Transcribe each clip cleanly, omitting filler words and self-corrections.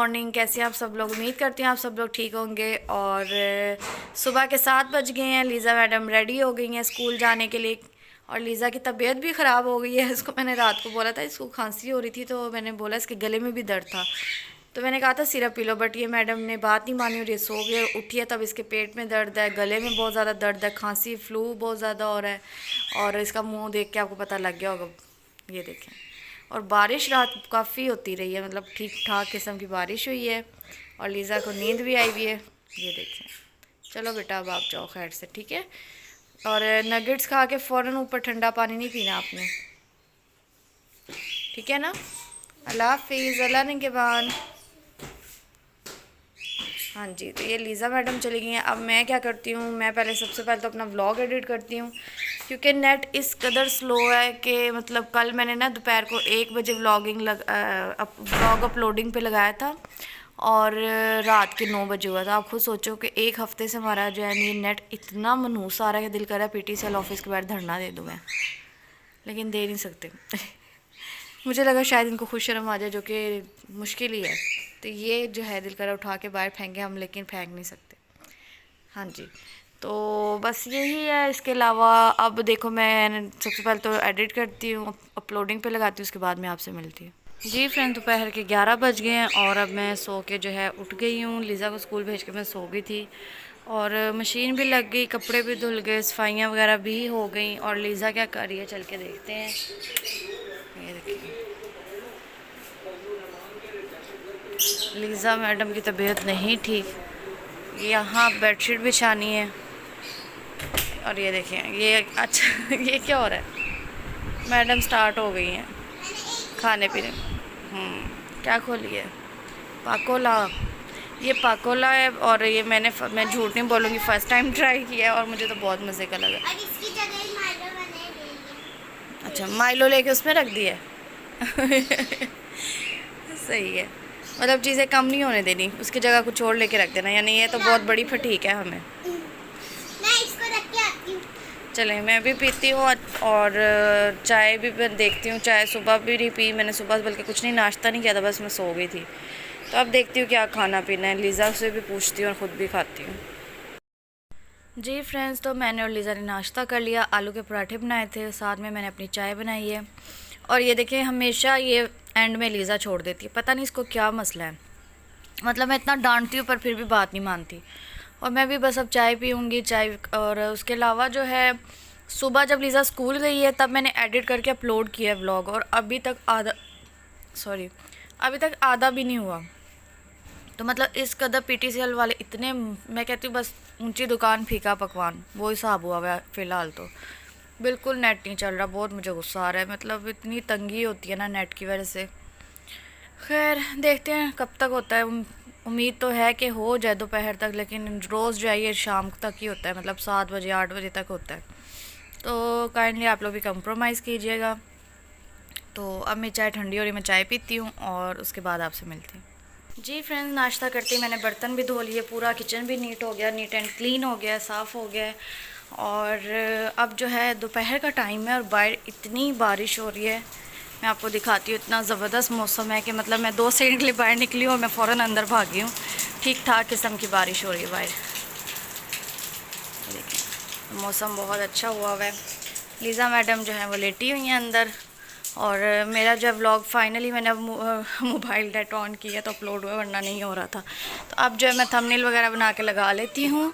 Morning. कैसे हैं आप सब लोग? उम्मीद करती हैं आप सब लोग ठीक होंगे। और सुबह के 7 बज गए हैं। लीज़ा मैडम रेडी हो गई हैं स्कूल जाने के लिए। और लीज़ा की तबीयत भी ख़राब हो गई है। इसको मैंने रात को बोला था, इसको खांसी हो रही थी तो मैंने बोला इसके गले में भी दर्द था, तो मैंने कहा था सिरप पी लो, बट ये मैडम ने बात नहीं मानी और ये सो गई। उठी है तब इसके पेट में दर्द है, गले में बहुत ज़्यादा दर्द है, खांसी फ्लू बहुत ज़्यादा हो रहा है। और इसका मुँह देख के आपको पता लग गया होगा, ये देखें। और बारिश रात काफ़ी होती रही है, मतलब ठीक ठाक किस्म की बारिश हुई है। और लीज़ा को नींद भी आई हुई है, ये देखें। चलो बेटा अब आप जाओ खैर से, ठीक है। और नगेट्स खा के फ़ौरन ऊपर ठंडा पानी नहीं पीना आपने, ठीक है ना। अल्लाह हाफिज़, अल्लाह निगहबान। हाँ जी, तो ये लीज़ा मैडम चली गई हैं। अब मैं क्या करती हूँ, मैं पहले सबसे पहले तो अपना व्लॉग एडिट करती हूँ, क्योंकि नेट इस कदर स्लो है कि मतलब कल मैंने ना दोपहर को 1 बजे व्लॉग अपलोडिंग पे लगाया था और रात के 9 बजे हुआ था। आप खुद सोचो कि एक हफ़्ते से हमारा जो है नेट इतना मनहूस आ रहा है कि दिल कर रहा है PTCL ऑफिस के बाहर धरना दे दूँ मैं, लेकिन दे नहीं सकते। मुझे लगा शायद इनको खुश शर्म आ जाए, जो कि मुश्किल ही है। तो ये जो है दिल कर उठा के बाहर फेंके हम, लेकिन फेंक नहीं सकते। हाँ जी, तो बस यही है। इसके अलावा अब देखो, मैं सबसे पहले तो एडिट करती हूँ, अपलोडिंग पे लगाती हूँ, उसके बाद मैं आपसे मिलती हूँ। जी फ्रेंड, दोपहर के 11 बज गए हैं और अब मैं सो के जो है उठ गई हूँ। लीज़ा को स्कूल भेज के मैं सो गई थी और मशीन भी लग गई, कपड़े भी धुल गए, सफाइयाँ वगैरह भी हो गई। और लीज़ा क्या कर रही है चल के देखते हैं। ये देखिए, लीज़ा मैडम की तबीयत नहीं ठीक, यहाँ बेडशीट बिछानी है। और ये देखें, ये अच्छा ये क्या हो रहा है, मैडम स्टार्ट हो गई हैं खाने पीने। क्या खोली है? पाकोला। ये पाकोला है और ये मैं झूठ नहीं बोलूँगी, फ़र्स्ट टाइम ट्राई किया है और मुझे तो बहुत मज़े का लगा। और इसकी जगह माइलो मैंने ले लिया। अच्छा, माइलो लेके उसमें रख दिया है। सही है, मतलब चीज़ें कम नहीं होने देनी, उसकी जगह कुछ और लेके रख देना, यानी ये तो बहुत बड़ी फटीक है हमें। मैं इसको रख के आती हूँ। चलें, मैं भी पीती हूँ और चाय भी मैं देखती हूँ। चाय सुबह भी नहीं पी मैंने, सुबह बल्कि कुछ नहीं, नाश्ता नहीं किया था, बस मैं सो गई थी। तो अब देखती हूँ क्या खाना पीना है, लीज़ा से भी पूछती हूँ और ख़ुद भी खाती हूँ। जी फ्रेंड्स, तो मैंने और लीज़ा ने नाश्ता कर लिया। आलू के पराठे बनाए थे, साथ में मैंने अपनी चाय बनाई है। और ये देखिए, हमेशा ये एंड में लीज़ा छोड़ देती है, पता नहीं इसको क्या मसला है। मतलब मैं इतना डांटती हूँ पर फिर भी बात नहीं मानती। और मैं भी बस अब चाय पीऊँगी, चाय। और उसके अलावा जो है, सुबह जब लीज़ा स्कूल गई है तब मैंने एडिट करके अपलोड किया है व्लॉग, और अभी तक आधा भी नहीं हुआ। तो मतलब इस कदर PTCL वाले इतने, मैं कहती हूँ बस ऊंची दुकान फीका पकवान, वो हिसाब हुआ हुआ है फ़िलहाल। तो बिल्कुल नेट नहीं चल रहा, बहुत मुझे गुस्सा आ रहा है, मतलब इतनी तंगी होती है ना नेट की वजह से। खैर देखते हैं कब तक होता है। उम्मीद तो है कि हो जाए दोपहर तक, लेकिन रोज़ जो है ये शाम तक ही होता है, मतलब 7 बजे 8 बजे तक होता है। तो काइंडली आप लोग भी कंप्रोमाइज़ कीजिएगा। तो अब मेरी चाय ठंडी हो रही, मैं चाय पीती हूँ और उसके बाद आपसे मिलती हूँ। जी फ्रेंड्स, नाश्ता करते ही मैंने बर्तन भी धो लिए, पूरा किचन भी नीट हो गया, नीट एंड क्लीन हो गया, साफ़ हो गया है। और अब जो है दोपहर का टाइम है और बाहर इतनी बारिश हो रही है, मैं आपको दिखाती हूँ। इतना ज़बरदस्त मौसम है कि मतलब मैं 2 सेकंड के लिए बाहर निकली हूँ और मैं फ़ौरन अंदर भागी हूँ। ठीक ठाक किस्म की बारिश हो रही है बाहर, देखिए मौसम बहुत अच्छा हुआ है। लीज़ा मैडम जो है वो लेटी हुई हैं अंदर। और मेरा जब व्लॉग फाइनली मैंने अब मोबाइल नेट ऑन किया तो अपलोड हुआ, वरना नहीं हो रहा था। तो अब जो है मैं थंबनेल वगैरह बना के लगा लेती हूँ।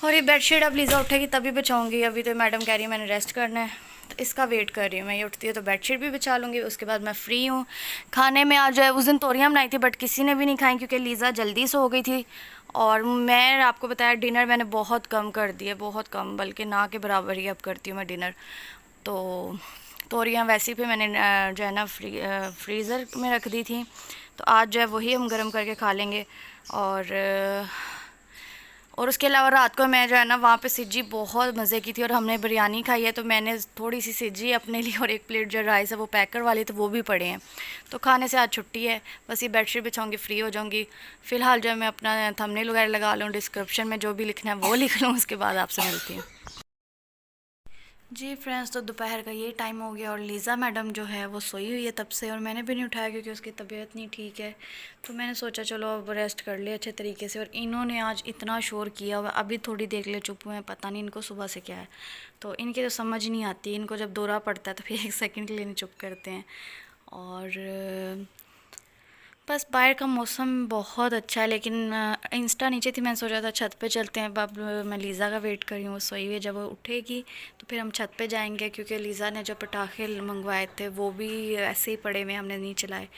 और ये बेडशीट अब लीज़ा उठेगी तभी बिछाऊँगी, अभी तो मैडम कह रही है मैंने रेस्ट करना है, तो इसका वेट कर रही हूँ मैं। ये उठती है तो बेडशीट भी बिछा लूँगी, उसके बाद मैं फ़्री हूँ। खाने में आज उस दिन तोरियाँ बनाई थी बट किसी ने भी नहीं खाई, क्योंकि लीज़ा जल्दी सो गई थी। और मैं आपको बताया डिनर मैंने बहुत कम कर दिया, बहुत कम, बल्कि ना के बराबर ही अब करती हूँ मैं डिनर। तो तोरियाँ वैसे भी मैंने जो है ना फ्रीज़र में रख दी थी, तो आज जो है वही हम गर्म करके खा लेंगे। और उसके अलावा रात को मैं जो है ना वहाँ पे सिज्जी बहुत मज़े की थी और हमने बिरयानी खाई है, तो मैंने थोड़ी सी सिज्जी अपने लिए और 1 प्लेट जो राइस है वो पैकर वाली, तो वो भी पड़े हैं। तो खाने से आज छुट्टी है, बस ये बेडशीट बिछाऊँगी, फ्री हो जाऊँगी। फ़िलहाल जो है मैं अपना थंबनेल वगैरह लगा लूँ, डिस्क्रिप्शन में जो भी लिखना है वो लिख लूँ, उसके बाद आपसे मिलती हूँ। जी फ्रेंड्स, तो दोपहर का ये टाइम हो गया और लीज़ा मैडम जो है वो सोई हुई है तब से, और मैंने भी नहीं उठाया क्योंकि उसकी तबीयत नहीं ठीक है। तो मैंने सोचा चलो अब रेस्ट कर ले अच्छे तरीके से। और इन्होंने आज इतना शोर किया हुआ, अभी थोड़ी देर के लिए चुप हुए हैं, पता नहीं इनको सुबह से क्या है। तो इनकी तो समझ नहीं आती, इनको जब दौरा पड़ता है तो फिर 1 सेकंड के लिए नहीं चुप करते हैं। और बस बाहर का मौसम बहुत अच्छा है, लेकिन इंस्टा नीचे थी, मैंने सोचा था छत पे चलते हैं। अब मैं लीज़ा का वेट कर रही हूँ, वो सोई हुई है, जब वो उठेगी तो फिर हम छत पे जाएंगे, क्योंकि लीज़ा ने जो पटाखे मंगवाए थे वो भी ऐसे ही पड़े हुए, हमने नहीं चलाए,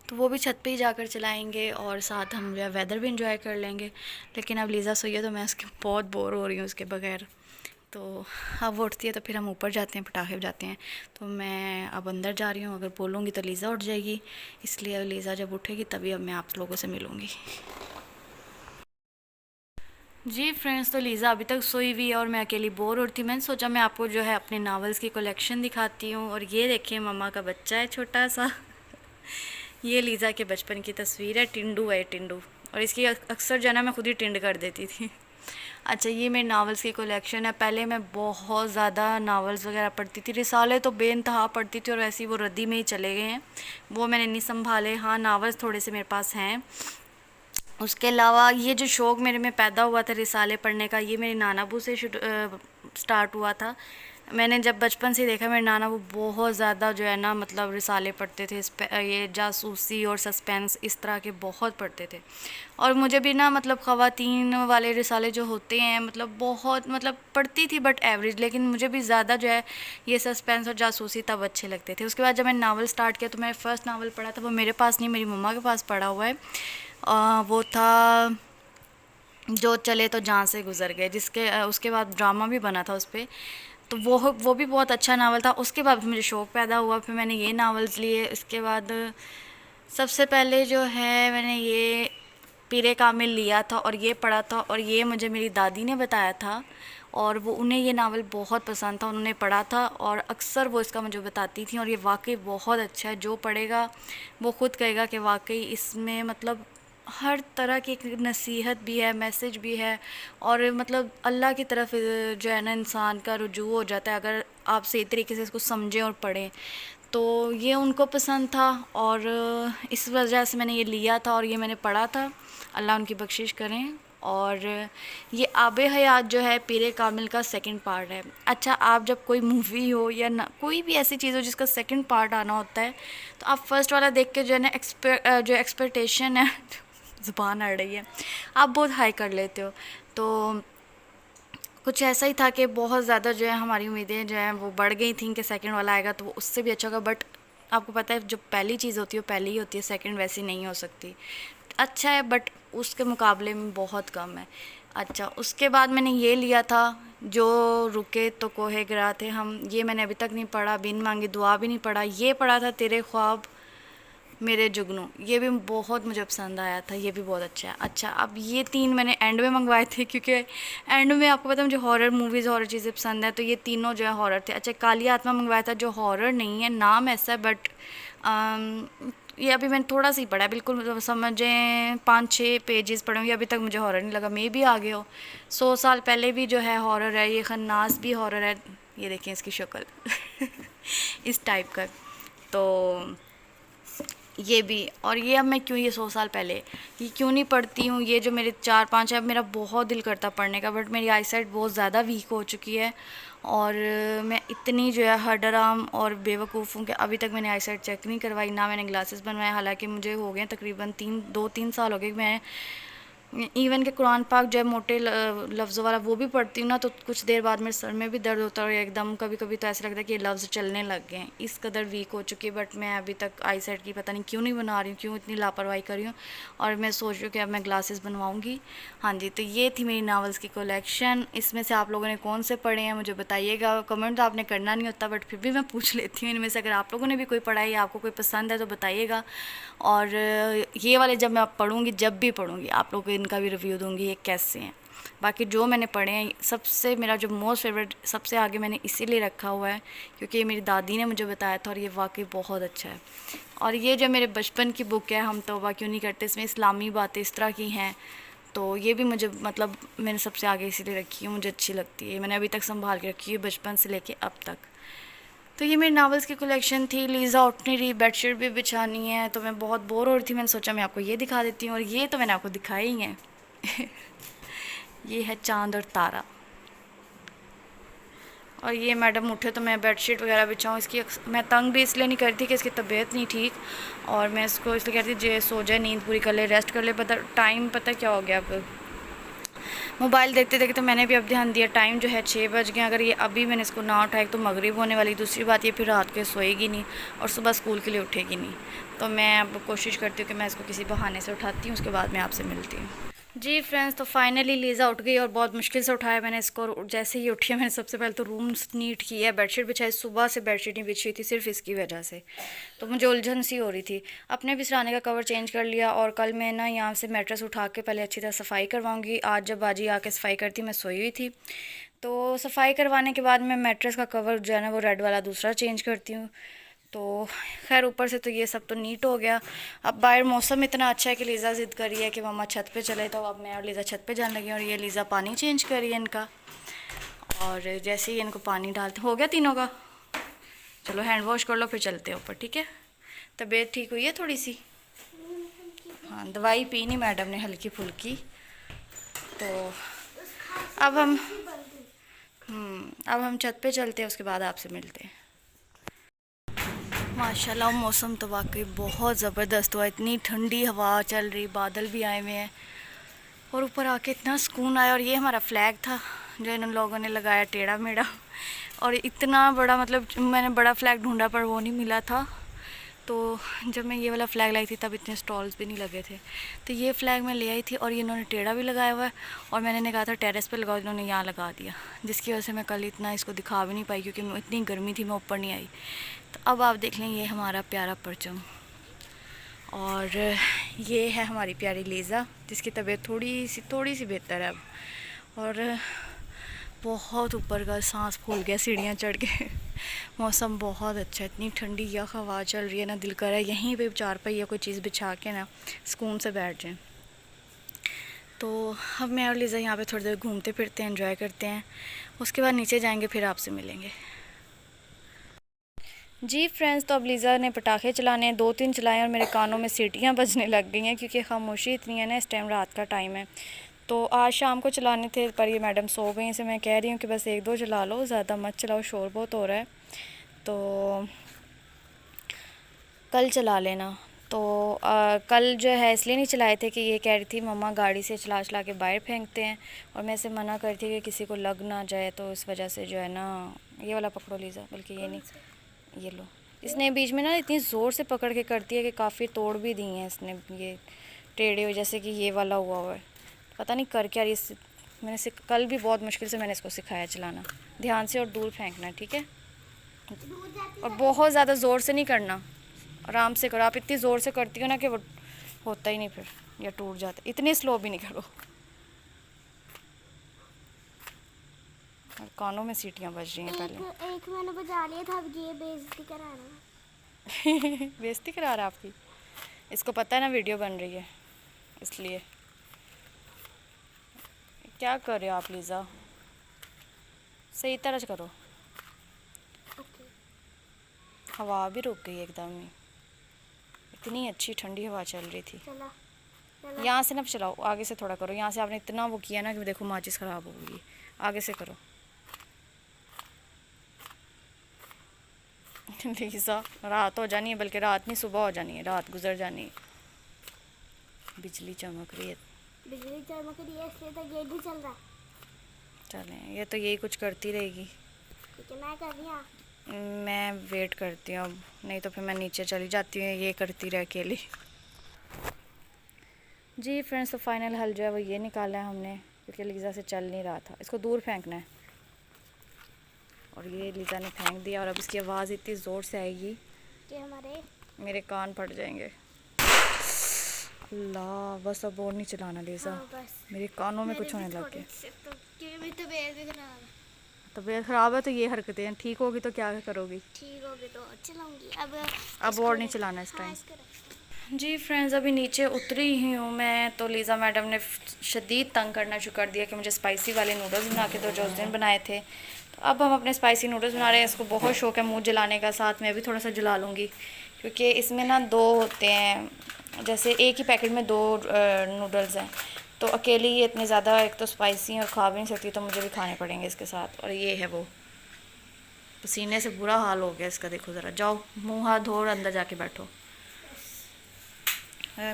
तो वो भी छत पे ही जाकर चलाएंगे और साथ हम जो है वेदर भी इंजॉय कर लेंगे। लेकिन अब लीज़ा सोई है तो मैं उसके बहुत बोर हो रही हूँ उसके बगैर। तो अब वो उठती है तो फिर हम ऊपर जाते हैं, पटाखे बजाते हैं। तो मैं अब अंदर जा रही हूँ, अगर बोलूँगी तो लीज़ा उठ जाएगी, इसलिए अब लीज़ा जब उठेगी तभी अब मैं आप लोगों से मिलूँगी। जी फ्रेंड्स, तो लीज़ा अभी तक सोई हुई है और मैं अकेली बोर हो रही थी। मैंने सोचा मैं आपको जो है अपने नावल्स की कलेक्शन दिखाती हूँ। और ये देखिए मम्मा का बच्चा है छोटा सा। ये लीज़ा के बचपन की तस्वीर है, टिंडू है टिंडू। और इसकी अक्सर जो है ना मैं खुद ही टिंड कर देती थी। अच्छा, ये मेरे नावल्स की कलेक्शन है। पहले मैं बहुत ज़्यादा नावल्स वगैरह पढ़ती थी, रिसाले तो बेनतहा पढ़ती थी और वैसे ही वो रद्दी में ही चले गए हैं, वो मैंने नहीं संभाले। हाँ, नावल्स थोड़े से मेरे पास हैं। उसके अलावा ये जो शौक़ मेरे में पैदा हुआ था रिसाले पढ़ने का, ये मेरी नाना बू से स्टार्ट हुआ था। मैंने जब बचपन से देखा, मेरे नाना वो बहुत ज़्यादा जो है ना मतलब रिसाले पढ़ते थे, ये जासूसी और सस्पेंस इस तरह के बहुत पढ़ते थे। और मुझे भी ना मतलब ख़वातीन वाले रिसाले जो होते हैं मतलब बहुत मतलब पढ़ती थी बट एवरेज, लेकिन मुझे भी ज़्यादा जो है ये सस्पेंस और जासूसी तब अच्छे लगते थे। उसके बाद जब मैंने नावल स्टार्ट किया तो मैंने फ़र्स्ट नावल पढ़ा था, वो मेरे पास नहीं, मेरी मम्मा के पास पढ़ा हुआ है। वो था जो चले तो जहाँ से गुज़र गए, जिसके उसके बाद ड्रामा भी बना था उस पर। तो वो भी बहुत अच्छा नावल था। उसके बाद मुझे शौक़ पैदा हुआ, फिर मैंने ये नावल्स लिए। इसके बाद सबसे पहले जो है मैंने ये पीरे कामिल लिया था और ये पढ़ा था, और ये मुझे मेरी दादी ने बताया था और वो उन्हें ये नावल बहुत पसंद था, उन्होंने पढ़ा था और अक्सर वो इसका मुझे बताती थी। और ये वाकई बहुत अच्छा है, जो पढ़ेगा वो ख़ुद कहेगा कि वाकई इसमें मतलब हर तरह की एक नसीहत भी है, मैसेज भी है, और मतलब अल्लाह की तरफ जो है ना इंसान का रुजू हो जाता है अगर आप सही तरीके से इसको समझें और पढ़ें। तो ये उनको पसंद था और इस वजह से मैंने ये लिया था और ये मैंने पढ़ा था, अल्लाह उनकी बख्शिश करें। और ये आबे हयात जो है पीरे कामिल का सेकंड पार्ट है। अच्छा, आप जब कोई मूवी हो या ना कोई भी ऐसी चीज़ हो जिसका सेकंड पार्ट आना होता है, तो आप फर्स्ट वाला देख के जो है ना जो एक्सपेक्टेशन है ज़ुबान अड़ रही है, आप बहुत हाई कर लेते हो। तो कुछ ऐसा ही था कि बहुत ज़्यादा जो है हमारी उम्मीदें जो हैं वो बढ़ गई थी कि सेकंड वाला आएगा तो वो उससे भी अच्छा होगा। बट आपको पता है जो पहली चीज़ होती है वो पहली ही होती है, सेकंड वैसी नहीं हो सकती। अच्छा है बट उसके मुकाबले में बहुत कम है। अच्छा, उसके बाद मैंने ये लिया था जो रुके तो कोहे गिरा थे हम, ये मैंने अभी तक नहीं पढ़ा, बिन मांगी दुआ भी नहीं पढ़ा। ये पढ़ा था तेरे ख्वाब मेरे जुगनू, ये भी बहुत मुझे पसंद आया था, ये भी बहुत अच्छा है। अच्छा, अब ये 3 मैंने एंड में मंगवाए थे क्योंकि एंड में आपको पता है मुझे हॉरर मूवीज़ हॉरर चीज़ें पसंद है, तो ये तीनों जो है हॉरर थे। अच्छा, काली आत्मा मंगवाया था जो हॉरर नहीं है, नाम ऐसा है बट ये अभी मैंने थोड़ा सा ही पढ़ा है, बिल्कुल समझें 5-6 पेजेस पढ़े होंगे, अभी तक मुझे हॉरर नहीं लगा। मे भी आगे हो, 100 साल पहले भी जो है हॉरर है, ये खन्नास भी हॉरर है, ये देखें इसकी शक्ल इस टाइप का। तो ये भी, और ये अब मैं क्यों ये 100 साल पहले ये क्यों नहीं पढ़ती हूँ, ये जो मेरे 4-5 है, अब मेरा बहुत दिल करता पढ़ने का बट मेरी आई साइट बहुत ज़्यादा वीक हो चुकी है और मैं इतनी जो है हडराम और बेवकूफ़ हूँ कि अभी तक मैंने आई साइट चेक नहीं करवाई, ना मैंने ग्लासेस बनवाए। हालांकि मुझे हो गए तकरीबन 2-3 साल हो गए। मैं इवन के कुरान पाक जो है मोटे लफ्ज़ों वाला वो भी पढ़ती हूँ ना, तो कुछ देर बाद मेरे सर में भी दर्द होता है और एकदम कभी कभी तो ऐसा लगता है कि ये लफ्ज़ चलने लग गए हैं, इस कदर वीक हो चुकी है। बट मैं अभी तक आई सेट की पता नहीं क्यों नहीं बना रही हूँ, क्यों इतनी लापरवाही कर रही हूँ, और मैं सोच रही हूँ कि अब मैं ग्लासेस बनवाऊँगी। हाँ जी, तो ये थी मेरी नावल्स की कलेक्शन। इसमें से आप लोगों ने कौन से पढ़े हैं मुझे बताइएगा। कमेंट तो आपने करना नहीं होता बट फिर भी मैं पूछ लेती हूँ इनमें से, अगर आप लोगों ने भी कोई पढ़ा है या आपको कोई पसंद है तो बताइएगा। और ये वाले जब मैं पढ़ूँगी, जब भी पढ़ूँगी, आप लोगों को इनका भी रिव्यू दूँगी ये कैसे हैं। बाकी जो मैंने पढ़े हैं सबसे मेरा जो मोस्ट फेवरेट सबसे आगे मैंने इसीलिए रखा हुआ है क्योंकि ये मेरी दादी ने मुझे बताया था और ये वाकई बहुत अच्छा है। और ये जो मेरे बचपन की बुक है हम तौबा क्यों नहीं करते, इसमें इस्लामी बातें इस तरह की हैं, तो ये भी मुझे मतलब मैंने सबसे आगे इसीलिए रखी है, मुझे अच्छी लगती है, मैंने अभी तक संभाल के रखी है बचपन से लेके अब तक। तो ये मेरी नावल्स की कलेक्शन थी। लीज़ा उठ नहीं रही, बेडशीट भी बिछानी है, तो मैं बहुत बोर हो रही थी, मैंने सोचा मैं आपको ये दिखा देती हूँ, और ये तो मैंने आपको दिखाई ही है। ये है चांद और तारा। और ये मैडम उठे तो मैं बेडशीट वगैरह बिछाऊँ इसकी। मैं तंग भी इसलिए नहीं करती कि इसकी तबीयत नहीं ठीक, और मैं इसको इसलिए कहती जे सो जाए, नींद पूरी कर ले, रेस्ट कर ले। पता क्या हो गया, अब मोबाइल देखते देखते तो मैंने भी अब ध्यान दिया, टाइम जो है 6 बज गए। अगर ये अभी मैंने इसको ना उठाया तो मगरिब होने वाली। दूसरी बात ये फिर रात के सोएगी नहीं और सुबह स्कूल के लिए उठेगी नहीं। तो मैं अब कोशिश करती हूँ कि मैं इसको किसी बहाने से उठाती हूँ, उसके बाद मैं आपसे मिलती हूँ। जी फ्रेंड्स, तो फाइनली लीज़ा उठ गई और बहुत मुश्किल से उठाया मैंने इसको। और जैसे ही उठी है मैंने सबसे पहले तो रूम नीट किया है, बेडशीट बिछाई। सुबह से बेडशीट नहीं बिछी थी सिर्फ इसकी वजह से, तो मुझे उलझन सी हो रही थी। अपने भी सिराने का कवर चेंज कर लिया, और कल मैं ना यहाँ से मैट्रेस उठा के पहले अच्छी तरह सफाई करवाऊँगी। आज जब बाजी आके सफाई करती, मैं सोई हुई थी, तो सफाई करवाने के बाद मैं मैट्रेस का कवर जो है ना वो रेड वाला दूसरा चेंज करती हूँ। तो खैर ऊपर से तो ये सब तो नीट हो गया। अब बाहर मौसम इतना अच्छा है कि लीज़ा ज़िद कर रही है कि मम्मा छत पे चले, तो अब मैं और लीज़ा छत पे जाने लगी। और ये लीज़ा पानी चेंज कर रही है इनका, और जैसे ही इनको पानी डालते हो गया तीनों का। चलो हैंड वॉश कर लो फिर चलते हैं ऊपर, ठीक है। तबीयत ठीक हुई है थोड़ी सी? हाँ, दवाई पी नहीं मैडम ने हल्की फुल्की। तो अब हम छत पे चलते हैं, उसके बाद आपसे मिलते हैं। माशाल्लाह मौसम तो वाकई बहुत ज़बरदस्त हुआ, इतनी ठंडी हवा चल रही, बादल भी आए हुए हैं, और ऊपर आके इतना सुकून आया। और ये हमारा फ्लैग था जो इन लोगों ने लगाया टेढ़ा मेढ़ा, और इतना बड़ा, मतलब मैंने बड़ा फ्लैग ढूंढा पर वो नहीं मिला था। तो जब मैं ये वाला फ़्लैग लाई थी तब इतने स्टॉल्स भी नहीं लगे थे, तो ये फ़्लैग मैं ले आई थी। और ये इन्होंने टेढ़ा भी लगाया हुआ है, और मैंने कहा था टेरेस पे लगाओ, इन्होंने यहाँ लगा दिया, जिसकी वजह से मैं कल इतना इसको दिखा भी नहीं पाई, क्योंकि इतनी गर्मी थी, मैं ऊपर नहीं आई। तो अब आप देख लें, ये हमारा प्यारा परचम, और ये है हमारी प्यारी लीज़ा, जिसकी तबीयत थोड़ी सी बेहतर है अब। और बहुत ऊपर का सांस फूल गया सीढ़ियाँ चढ़ के। मौसम बहुत अच्छा है, इतनी ठंडी या हवा चल रही है ना, दिल कर रहा है यहीं पे चारपाई या कोई चीज़ बिछा के ना सुकून से बैठ जाएं। तो अब मैं और लीज़ा यहाँ पे थोड़ी देर घूमते फिरते हैं, एंजॉय करते हैं, उसके बाद नीचे जाएंगे, फिर आपसे मिलेंगे। जी फ्रेंड्स, तो अब लीज़ा ने पटाखे चलाने हैं, 2-3 चलाए और मेरे कानों में सीटियाँ बजने लग गई हैं, क्योंकि खामोशी इतनी है ना, इस टाइम रात का टाइम है। तो आज शाम को चलाने थे, पर ये मैडम सो गई, से मैं कह रही हूँ कि बस 1-2 चला लो, ज़्यादा मत चलाओ, शोर बहुत हो रहा है, तो कल चला लेना। तो कल जो है इसलिए नहीं चलाए थे कि ये कह रही थी मम्मा गाड़ी से चला चला के बाहर फेंकते हैं, और मैं इसे मना करती कि किसी को लग ना जाए, तो इस वजह से जो है ना, ये वाला पकड़ो लीज़ा, बल्कि ये नहीं, ये लो। इसने बीच में ना इतनी ज़ोर से पकड़ के करती है कि काफ़ी तोड़ भी दी हैं इसने, ये टेढ़े हुए, जैसे कि ये वाला हुआ है, पता नहीं कर क्या रही। मैंने कल भी बहुत मुश्किल से मैंने इसको सिखाया चलाना, ध्यान से और दूर फेंकना, ठीक है, और बहुत ज़्यादा ज़ोर से नहीं करना, आराम से करो। आप इतनी ज़ोर से करती हो ना कि वो होता ही नहीं फिर, या टूट जाता। इतनी स्लो भी नहीं करो। और कानों में सीटियाँ बज रही हैं। पहले एक मैंने बजा लिया था, अब ये बेइज्जती करा रहा है। बेइज्जती करा रहा है आपकी? इसको पता है ना वीडियो बन रही है, इसलिए। क्या कर रहे हो आप लीज़ा? सही तरह से करो। हवा भी रुक गई एकदम ही, इतनी अच्छी ठंडी हवा चल रही थी। यहाँ से ना चलाओ, आगे से थोड़ा करो। यहाँ से आपने इतना वो किया ना कि देखो माचिस ख़राब होगी, आगे से करो। लीज़ा, रात हो जानी है, बल्कि रात नहीं सुबह हो जानी है, रात गुजर जानी है। बिजली चमक रही है, बिजली चमक रही है, इसलिए तो गेट भी चल रहा है। चलें, ये तो यही कुछ करती रहेगी। ठीक है, मैं कर रही हूँ, मैं वेट करती हूँ अब, नहीं तो फिर मैं नीचे चली जाती हूँ, ये करती रह अकेली। जी फ्रेंड्स, तो फाइनल हल जो है वो ये निकाला है हमने, क्योंकि लीज़ा से चल नहीं रहा था। इसको दूर फेंकना है, और ये लीज़ा ने फेंक दिया, और अब इसकी आवाज़ इतनी ज़ोर से आएगी कि मेरे कान फट जाएंगे। अल्लाह, बस अब और नहीं चलाना लीज़ा। हाँ, मेरे कानों में कुछ होने लग गया। तो तबीयत ख़राब है तो ये हरकतें हैं, ठीक होगी तो क्या करोगी? ठीक होगी तो चलाऊंगी। अब और नहीं चलाना इस टाइम। जी फ्रेंड्स, अभी नीचे उतरी ही हूँ मैं, तो लीज़ा मैडम ने शदीद तंग करना शुरू कर दिया कि मुझे स्पाइसी वाले नूडल्स बना के दो जो उस दिन बनाए थे। तो अब हम अपने स्पाइसी नूडल्स बना रहे हैं। इसको बहुत शौक है मुँह जलाने का, साथ में भी थोड़ा सा जला लूँगी क्योंकि इसमें ना दो होते हैं, जैसे एक ही पैकेट में दो नूडल्स हैं, तो अकेली ये इतने ज़्यादा एक तो स्पाइसी और खा भी नहीं सकती, तो मुझे भी खाने पड़ेंगे इसके साथ। और ये है वो, पसीने से बुरा हाल हो गया इसका, देखो ज़रा। जाओ मुँह हाथ धो और अंदर जाके बैठो,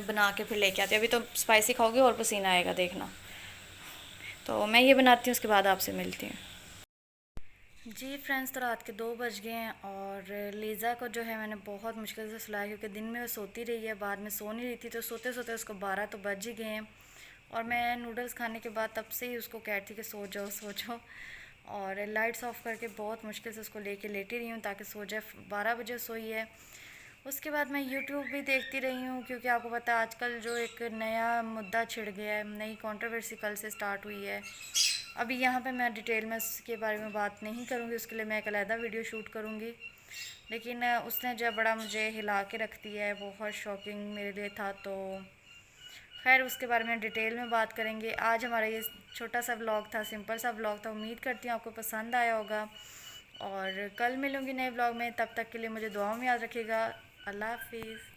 बना के फिर लेके आती हूँ। अभी तो स्पाइसी खाओगे और पसीना आएगा, देखना। तो मैं ये बनाती हूँ, उसके बाद आपसे मिलती हूँ। जी फ्रेंड्स, तो रात के 2 बज गए हैं और लीज़ा को जो है मैंने बहुत मुश्किल से सुलाया क्योंकि दिन में वो सोती रही है, बाद में सो नहीं रही थी, तो सोते सोते उसको 12 तो बज ही गए हैं। और मैं नूडल्स खाने के बाद तब से ही उसको कहती कि सो जाओ सो जाओ, और लाइट्स ऑफ करके बहुत मुश्किल से उसको लेके लेटी रही हूँ ताकि सो जाए। 12 बजे सोई है। उसके बाद मैं यूट्यूब भी देखती रही हूँ क्योंकि आपको पता है आजकल जो एक नया मुद्दा छिड़ गया है, नई कंट्रोवर्सी कल से स्टार्ट हुई है। अभी यहाँ पे मैं डिटेल में इसके बारे में बात नहीं करूँगी, उसके लिए मैं एक अलग वीडियो शूट करूँगी। लेकिन उसने जो बड़ा मुझे हिला के रख दिया है, बहुत शॉकिंग मेरे लिए था। तो खैर उसके बारे में डिटेल में बात करेंगे। आज हमारा ये छोटा सा व्लॉग था, सिंपल सा व्लॉग था। उम्मीद करती हूँ आपको पसंद आया होगा और कल मिलूँगी नए व्लॉग में। तब तक के लिए मुझे दुआओं में याद रखिएगा। अल्लाह हाफिज़।